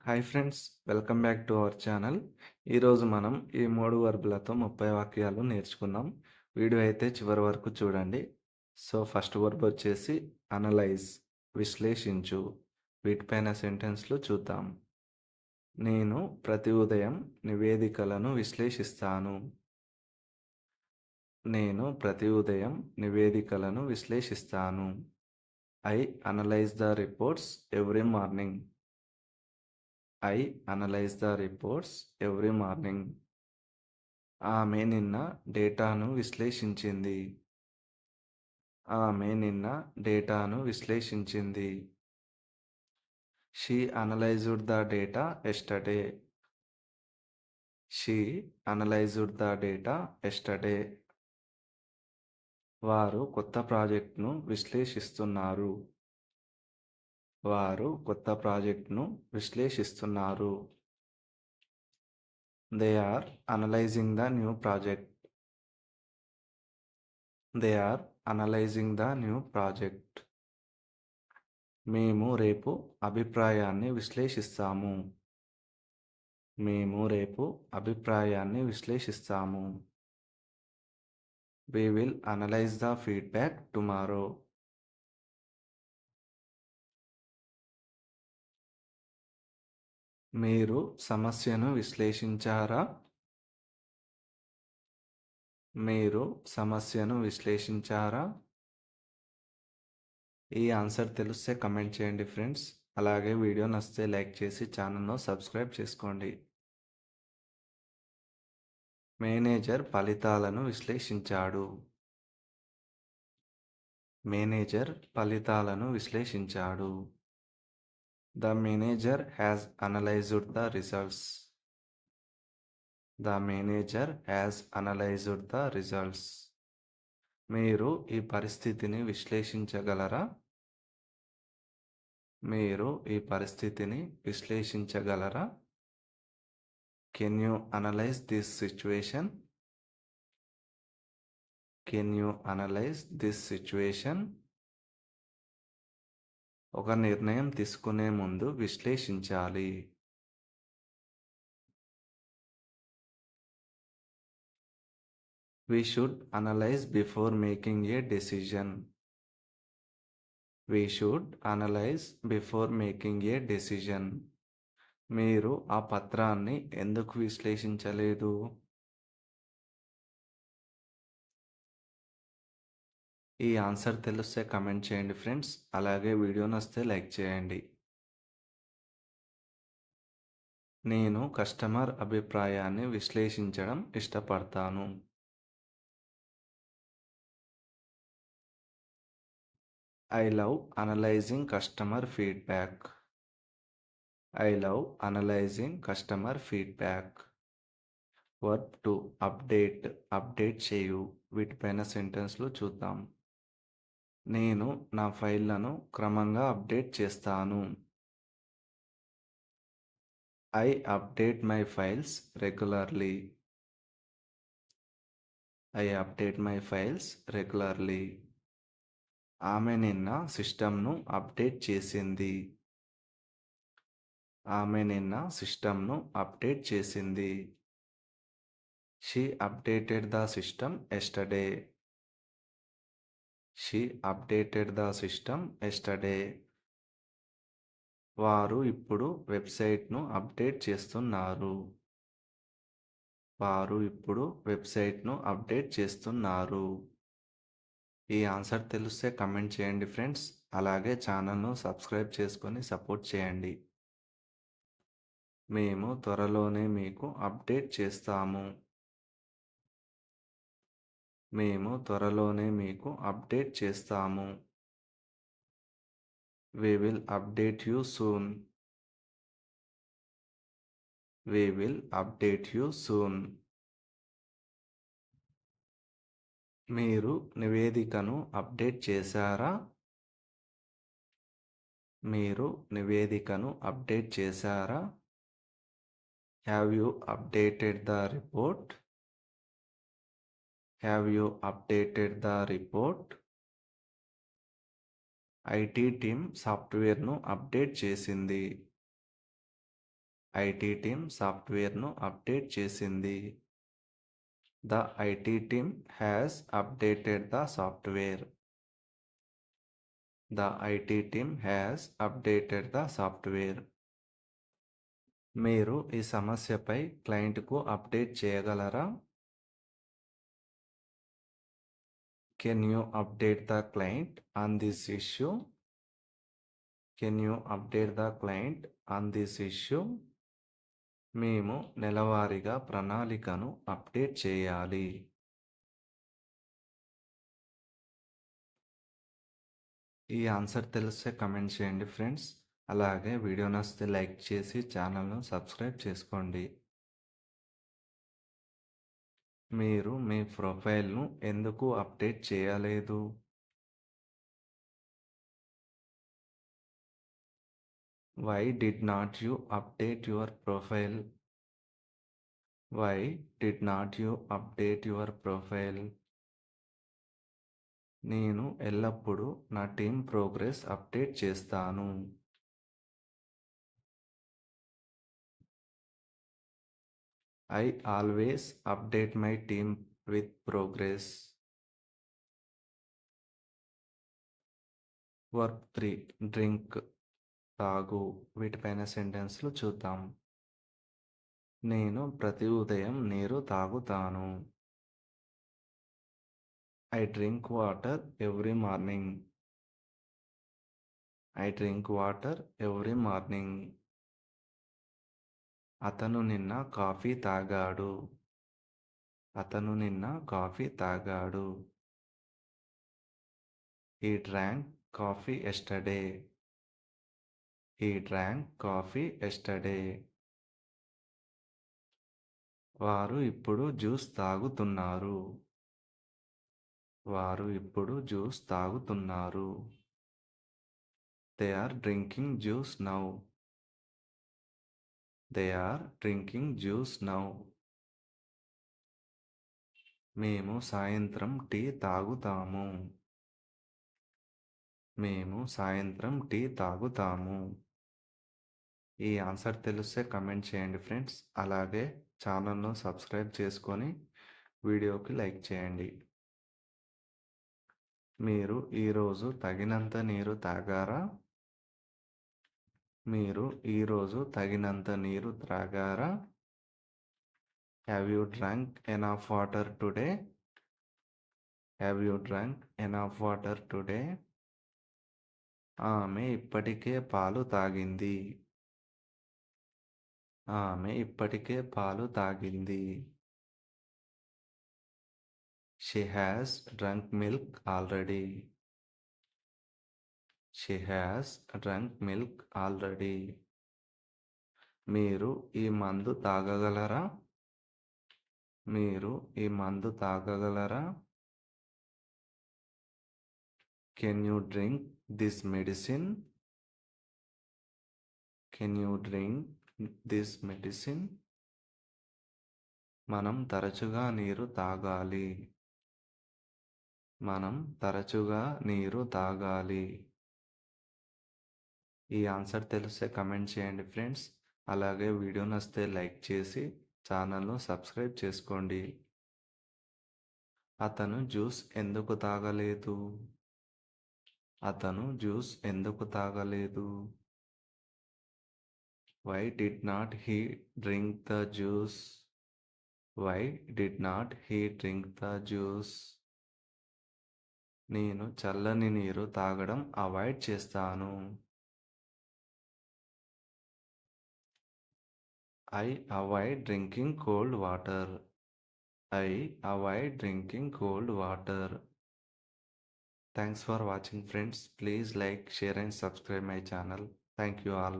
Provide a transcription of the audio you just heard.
Hi friends, welcome back to our channel. ఈరోజు మనం ఈ 3 వర్బులతో 30 వాక్యాలు నేర్చుకుందాం. వీడియో అయితే చివరి వరకు చూడండి. ఫస్ట్ వర్బ్ వచ్చేసి అనలైజ్, విశ్లేషించు. వీటిపైన సెంటెన్స్‌లు చూద్దాం. నేను ప్రతి ఉదయం నివేదికలను విశ్లేషిస్తాను. నేను ప్రతి ఉదయం నివేదికలను విశ్లేషిస్తాను. I analyse the reports every morning. I analyse the reports every morning. ఆమె నిన్న డేటాను విశ్లేషించింది. ఆమె నిన్న డేటాను విశ్లేషించింది. She analysed the data yesterday. She analysed the data yesterday. వారు కొత్త ప్రాజెక్ట్ను విశ్లేషిస్తున్నారు. వారు కొత్త ప్రాజెక్ట్ను విశ్లేషిస్తున్నారు. They are analysing the new project. They are analysing the new project. మేము రేపు అభిప్రాయాన్ని విశ్లేషిస్తాము. మేము రేపు అభిప్రాయాన్ని విశ్లేషిస్తాము. We will analyze the feedback tomorrow. మీరు సమస్యను విశ్లేషించారా? మీరు సమస్యను విశ్లేషించారా? ఈ ఆన్సర్ తెలిస్తే కమెంట్ చేయండి ఫ్రెండ్స్. అలాగే వీడియో నచ్చితే లైక్ చేసి ఛానల్ను సబ్స్క్రైబ్ చేసుకోండి. మేనేజర్ ఫలితాలను విశ్లేషించాడు. మేనేజర్ ఫలితాలను విశ్లేషించాడు. The manager has analyzed the results. The manager has analyzed the results. మీరు ఈ పరిస్థితిని విశ్లేషించగలరా? మీరు ఈ పరిస్థితిని విశ్లేషించగలరా? Can you analyze this situation? Can you analyze this situation? ఒక నిర్ణయం తీసుకునే ముందు విశ్లేషించాలి. We should analyze before making a decision. We should analyze before making a decision. మీరు ఆ పత్రాన్ని ఎందుకు విశ్లేషించలేదు? ఈ ఆన్సర్ తెలిస్తే కమెంట్ చేయండి ఫ్రెండ్స్. అలాగే వీడియో నచ్చితే లైక్ చేయండి. నేను కస్టమర్ అభిప్రాయాన్ని విశ్లేషించడం ఇష్టపడతాను. I love analyzing customer feedback. I love analyzing customer feedback. Verb to update, update చేయు. వీటిపైన సెంటెన్స్లు చూద్దాం. నేను నా ఫైళ్ళను క్రమంగా అప్డేట్ చేస్తాను. I update my files regularly. I update my files regularly. ఆమె నిన్న సిస్టమ్ను అప్డేట్ చేసింది. ఆమె నిన్న సిస్టమ్ను అప్డేట్ చేసింది. She updated the system yesterday. She updated the system yesterday. వారు ఇప్పుడు వెబ్సైట్ను అప్డేట్ చేస్తున్నారు. వారు ఇప్పుడు వెబ్సైట్ను అప్డేట్ చేస్తున్నారు. ఈ ఆన్సర్ తెలిస్తే కమెంట్ చేయండి ఫ్రెండ్స్. అలాగే ఛానల్ను సబ్స్క్రైబ్ చేసుకొని సపోర్ట్ చేయండి. మేము త్వరలోనే మీకు అప్డేట్ చేస్తాము. మేము త్వరలోనే మీకు అప్డేట్ చేస్తాము. We will update you soon. We will update you soon. మీరు నివేదికను అప్డేట్ చేశారా? మీరు నివేదికను అప్డేట్ చేశారా? Have you updated the report? Have you updated the report? IT team సాఫ్ట్వేర్ను అప్డేట్ చేసింది. ఐటీ టీమ్ సాఫ్ట్వేర్ను అప్డేట్ చేసింది. The IT team has updated the software. The IT team has updated the software. మీరు ఈ సమస్యపై క్లయింట్కు update చేయగలరా? Can you update the client on this issue? Can you update the client on this issue? మేము నెలవారీగా ప్రణాళికను update చేయాలి. ఈ answer తెలిస్తే కమెంట్ చేయండి ఫ్రెండ్స్. అలాగే వీడియో నచ్చితే లైక్ చేసి ఛానల్ను సబ్స్క్రైబ్ చేసుకోండి. మీరు మీ ప్రొఫైల్ను ఎందుకు అప్డేట్ చేయలేదు? Why did not you update your profile? Why did not you update your profile? నేను ఎల్లప్పుడూ నా టీమ్ ప్రోగ్రెస్ అప్డేట్ చేస్తాను. I always update my team with progress. Work 3 drink తాగు. వీటిపైన సెంటెన్స్లు చూద్దాం. నేను ప్రతి ఉదయం నీరు తాగుతాను. I drink water every morning. I drink water every morning. అతను నిన్న కాఫీ తాగాడు. అతను నిన్న కాఫీ తాగాడు. He drank coffee yesterday. He drank coffee yesterday. వారు ఇప్పుడు జ్యూస్ తాగుతున్నారు. వారు ఇప్పుడు జ్యూస్ తాగుతున్నారు. They are drinking juice now. They are drinking juice now. మేము సాయంత్రం టీ తాగుతాము. మేము సాయంత్రం టీ తాగుతాము. ఈ ఆన్సర్ తెలిస్తే కమెంట్ చేయండి ఫ్రెండ్స్. అలాగే ఛానల్ను సబ్స్క్రైబ్ చేసుకొని వీడియోకి లైక్ చేయండి. మీరు ఈరోజు తగినంత నీరు తాగారా? మీరు ఈరోజు తగినంత నీరు త్రాగారా? Have you drunk enough water today? Have you drunk enough water today? ఆమె ఇప్పటికే పాలు తాగింది. ఆమె ఇప్పటికే పాలు తాగింది. She has drunk milk already. She has drunk milk already. మీరు ఈ మందు తాగగలరా? మీరు ఈ మందు తాగగలరా? Can you drink this medicine? Can you drink this medicine? మనం తరచుగా నీరు తాగాలి. మనం తరచుగా నీరు తాగాలి. ఈ ఆన్సర్ తెలిస్తే కమెంట్ చేయండి ఫ్రెండ్స్. అలాగే వీడియో నచ్చితే లైక్ చేసి ఛానల్ను సబ్స్క్రైబ్ చేసుకోండి. అతను జ్యూస్ ఎందుకు తాగలేదు? అతను జ్యూస్ ఎందుకు తాగలేదు? Why did not he drink the juice? Why did not he drink the juice? నేను చల్లని నీరు తాగడం అవాయిడ్ చేస్తాను. I avoid drinking cold water. I avoid drinking cold water. Thanks for watching friends. Please like, share and subscribe my channel. Thank you all.